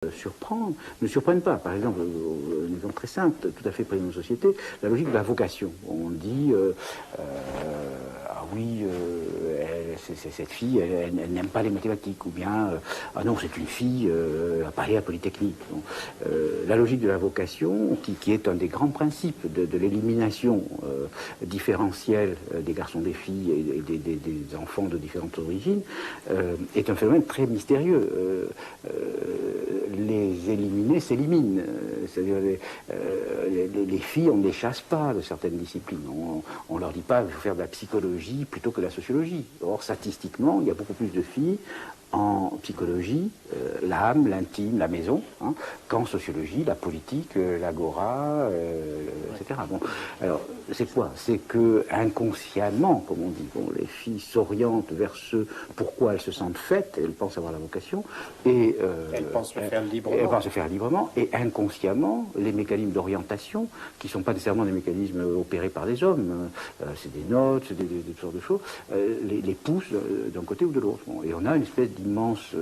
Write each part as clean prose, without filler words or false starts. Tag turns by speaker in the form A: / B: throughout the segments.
A: ne surprennent pas. Par exemple, un exemple très simple, tout à fait près de nos sociétés, la logique de la vocation. On dit, ah oui, cette fille, elle n'aime pas les mathématiques, ou bien, ah non, c'est une fille, elle n'a pas allé à Polytechnique. Donc, la logique de la vocation, qui est un des grands principes de l'élimination différentielle des garçons, des filles et des enfants de différentes origines, est un phénomène très mystérieux. Les éliminés s'éliminent. C'est-à-dire les filles, on ne les chasse pas de certaines disciplines. On ne leur dit pas qu'il faut faire de la psychologie plutôt que de la sociologie. Or, statistiquement, il y a beaucoup plus de filles en psychologie, l'âme, l'intime, la maison, hein, qu'en sociologie, la politique, l'agora, etc. Bon, alors, c'est quoi? C'est que inconsciemment, comme on dit, bon, les filles s'orientent vers ce pourquoi elles se sentent faites, elles pensent avoir la vocation, et
B: elles pensent le faire librement.
A: Elles pensent le faire librement, et inconsciemment, les mécanismes d'orientation, qui ne sont pas nécessairement des mécanismes opérés par des hommes, c'est des notes, c'est des sortes de choses, les poussent d'un côté ou de l'autre. Bon, et on a une espèce d'immense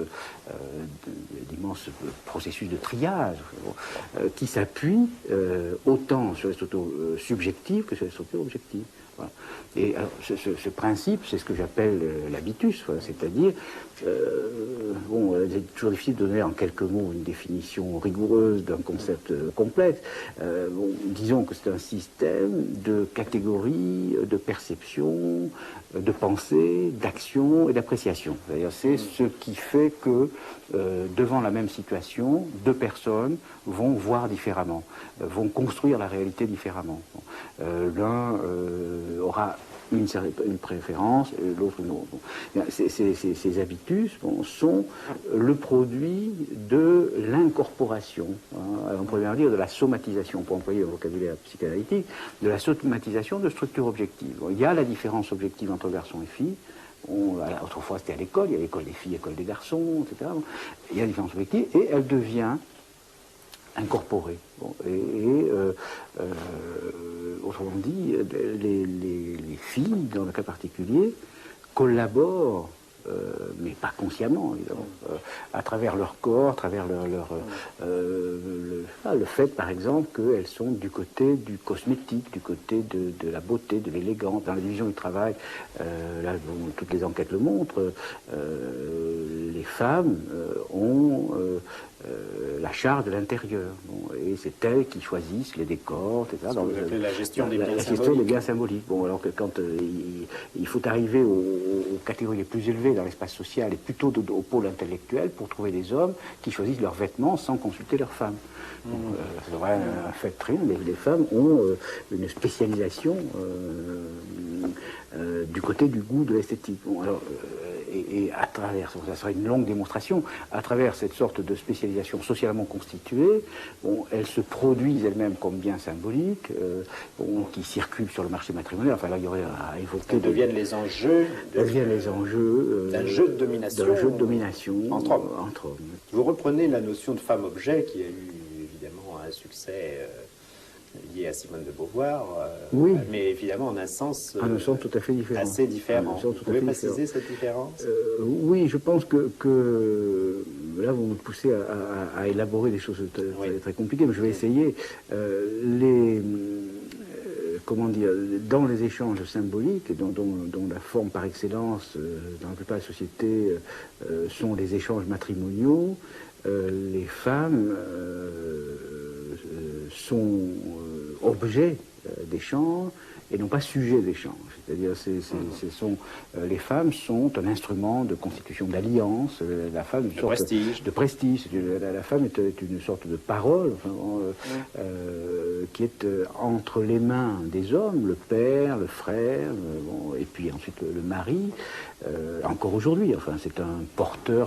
A: processus de triage qui s'appuie autant sur les structures subjectives que sur les structures objectives. Voilà. Et alors, ce principe, c'est ce que j'appelle l'habitus, voilà, c'est-à-dire, bon, c'est toujours difficile de donner en quelques mots une définition rigoureuse d'un concept complexe. Bon, disons que c'est un système de catégories, de perception, de pensée, d'action et d'appréciation. C'est-à-dire, c'est ce qui fait que, devant la même situation, deux personnes vont voir différemment, vont construire la réalité différemment. L'un aura une préférence, l'autre une autre. Bon. Ces habitus sont le produit de l'incorporation, hein, on pourrait bien dire de la somatisation, pour employer le vocabulaire psychanalytique, de la somatisation de structures objectives. Bon, il y a la différence objective entre garçons et filles. Autrefois, c'était à l'école, il y a l'école des filles, l'école des garçons, etc. Bon, il y a la différence objective, et elle devient incorporée. Bon, autrement dit, les filles, dans le cas particulier, collaborent, mais pas consciemment, évidemment, à travers leur corps, à travers le fait, par exemple, qu'elles sont du côté du cosmétique, du côté de la beauté, de l'élégance. Dans la division du travail, là, toutes les enquêtes le montrent, les femmes ont la charge de l'intérieur. Bon, et c'est elles qui choisissent les décors, etc.
B: Donc, la gestion des
A: biens symboliques. Bon, alors que quand il faut arriver aux catégories les plus élevées dans l'espace social et plutôt au pôle intellectuel pour trouver des hommes qui choisissent leurs vêtements sans consulter leurs femmes. C'est vrai, un fait très bien, les femmes ont une spécialisation du côté du goût, de l'esthétique. Bon, alors, et à travers, ça serait une longue démonstration, à travers cette sorte de spécialisation socialement constituée, bon, elles se produisent elles-mêmes comme biens symboliques, bon, qui circulent sur le marché matrimonial. Enfin là, il y aurait à évoquer...
B: Elles deviennent les enjeux...
A: d'un
B: jeu de domination.
A: D'un jeu de domination
B: entre hommes. Vous reprenez la notion de femme-objet, qui a eu évidemment un succès... lié à Simone de Beauvoir,
A: oui.
B: Mais évidemment en un sens
A: tout à fait différent.
B: Assez différent. Vous pouvez préciser cette différence?
A: Oui, je pense que là vous me poussez à élaborer des choses très compliquées, mais je vais essayer. Comment dire, dans les échanges symboliques, dont la forme par excellence, dans la plupart des sociétés, sont les échanges matrimoniaux, les femmes sont objets d'échange et non pas sujets d'échange. C'est-à-dire les femmes sont un instrument de constitution d'alliance, la femme une sorte de prestige. La femme est une sorte de parole qui est entre les mains des hommes, le père, le frère, bon, et puis ensuite le mari, encore aujourd'hui. Enfin, c'est un porteur